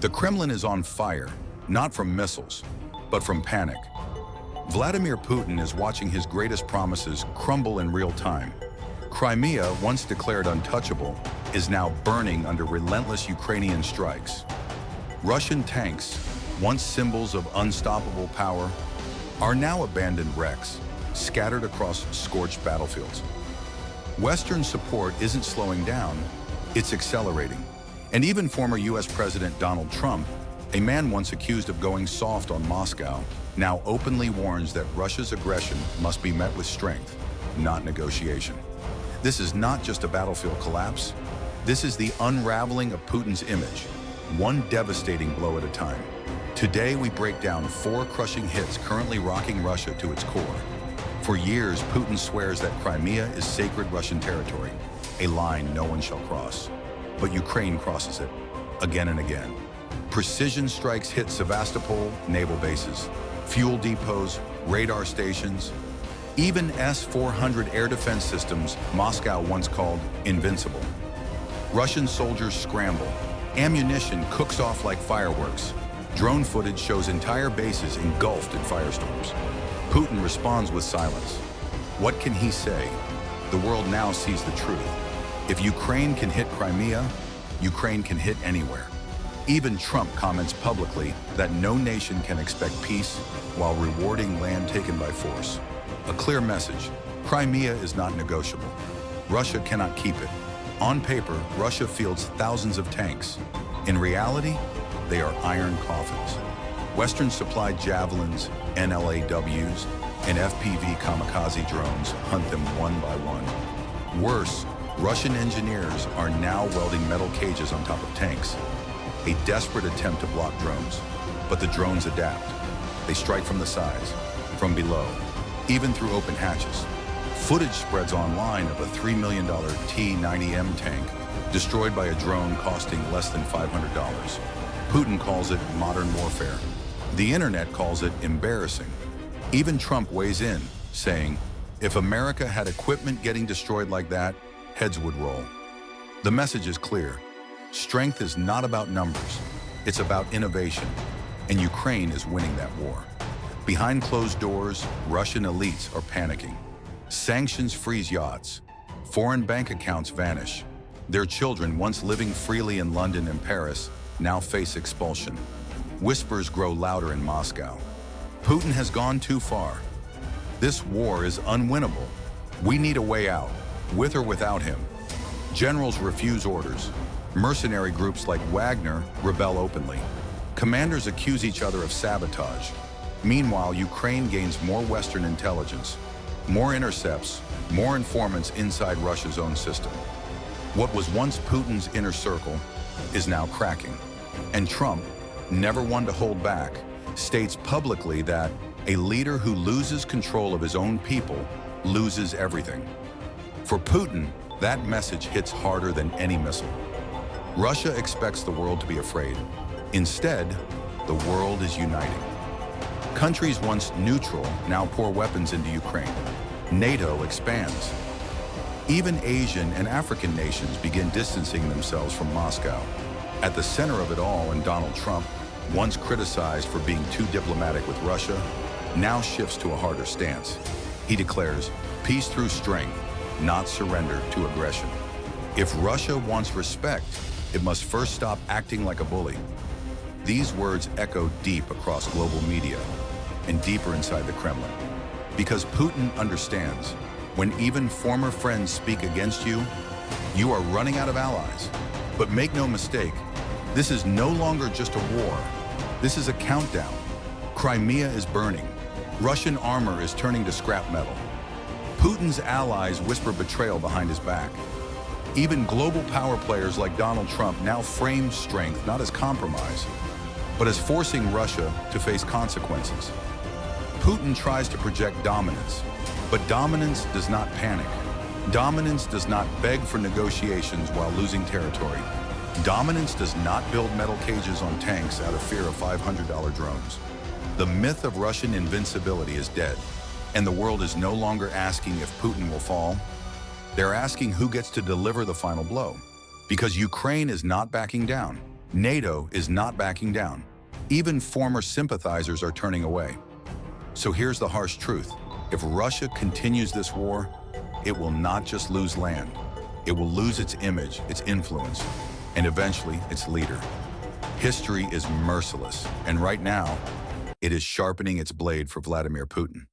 The Kremlin is on fire, not from missiles, but from panic. Vladimir Putin is watching his greatest promises crumble in real time. Crimea, once declared untouchable, is now burning under relentless Ukrainian strikes. Russian tanks, once symbols of unstoppable power, are now abandoned wrecks, scattered across scorched battlefields. Western support isn't slowing down, it's accelerating. And even former US President Donald Trump, a man once accused of going soft on Moscow, now openly warns that Russia's aggression must be met with strength, not negotiation. This is not just a battlefield collapse. This is the unraveling of Putin's image, one devastating blow at a time. Today, we break down 4 crushing hits currently rocking Russia to its core. For years, Putin swears that Crimea is sacred Russian territory, a line no one shall cross. But Ukraine crosses it, again and again. Precision strikes hit Sevastopol naval bases, fuel depots, radar stations, even S-400 air defense systems Moscow once called invincible. Russian soldiers scramble. Ammunition cooks off like fireworks. Drone footage shows entire bases engulfed in firestorms. Putin responds with silence. What can he say? The world now sees the truth. If Ukraine can hit Crimea, Ukraine can hit anywhere. Even Trump comments publicly that no nation can expect peace while rewarding land taken by force. A clear message: Crimea is not negotiable. Russia cannot keep it. On paper, Russia fields thousands of tanks. In reality, they are iron coffins. Western-supplied Javelins, NLAWs, and FPV kamikaze drones hunt them one by one. Worse, Russian engineers are now welding metal cages on top of tanks. A desperate attempt to block drones. But the drones adapt. They strike from the sides, from below, even through open hatches. Footage spreads online of a $3 million T-90M tank destroyed by a drone costing less than $500. Putin calls it modern warfare. The internet calls it embarrassing. Even Trump weighs in, saying, if America had equipment getting destroyed like that, heads would roll. The message is clear. Strength is not about numbers. It's about innovation. And Ukraine is winning that war. Behind closed doors, Russian elites are panicking. Sanctions freeze yachts. Foreign bank accounts vanish. Their children, once living freely in London and Paris, now face expulsion. Whispers grow louder in Moscow. Putin has gone too far. This war is unwinnable. We need a way out, with or without him. Generals refuse orders. Mercenary groups like Wagner rebel openly. Commanders accuse each other of sabotage. Meanwhile, Ukraine gains more Western intelligence, more intercepts, more informants inside Russia's own system. What was once Putin's inner circle is now cracking. And Trump, never one to hold back, states publicly that a leader who loses control of his own people loses everything. For Putin, that message hits harder than any missile. Russia expects the world to be afraid. Instead, the world is uniting. Countries once neutral now pour weapons into Ukraine. NATO expands. Even Asian and African nations begin distancing themselves from Moscow. At the center of it all, and Donald Trump, once criticized for being too diplomatic with Russia, now shifts to a harder stance. He declares, peace through strength, not surrender to aggression. If Russia wants respect, it must first stop acting like a bully. These words echo deep across global media and deeper inside the Kremlin. Because Putin understands, when even former friends speak against you, you are running out of allies. But make no mistake, this is no longer just a war. This is a countdown. Crimea is burning. Russian armor is turning to scrap metal. Putin's allies whisper betrayal behind his back. Even global power players like Donald Trump now frame strength not as compromise, but as forcing Russia to face consequences. Putin tries to project dominance, but dominance does not panic. Dominance does not beg for negotiations while losing territory. Dominance does not build metal cages on tanks out of fear of $500 drones. The myth of Russian invincibility is dead, and the world is no longer asking if Putin will fall. They're asking who gets to deliver the final blow. Because Ukraine is not backing down. NATO is not backing down. Even former sympathizers are turning away. So here's the harsh truth. If Russia continues this war, it will not just lose land. It will lose its image, its influence, and eventually its leader. History is merciless, and right now, it is sharpening its blade for Vladimir Putin.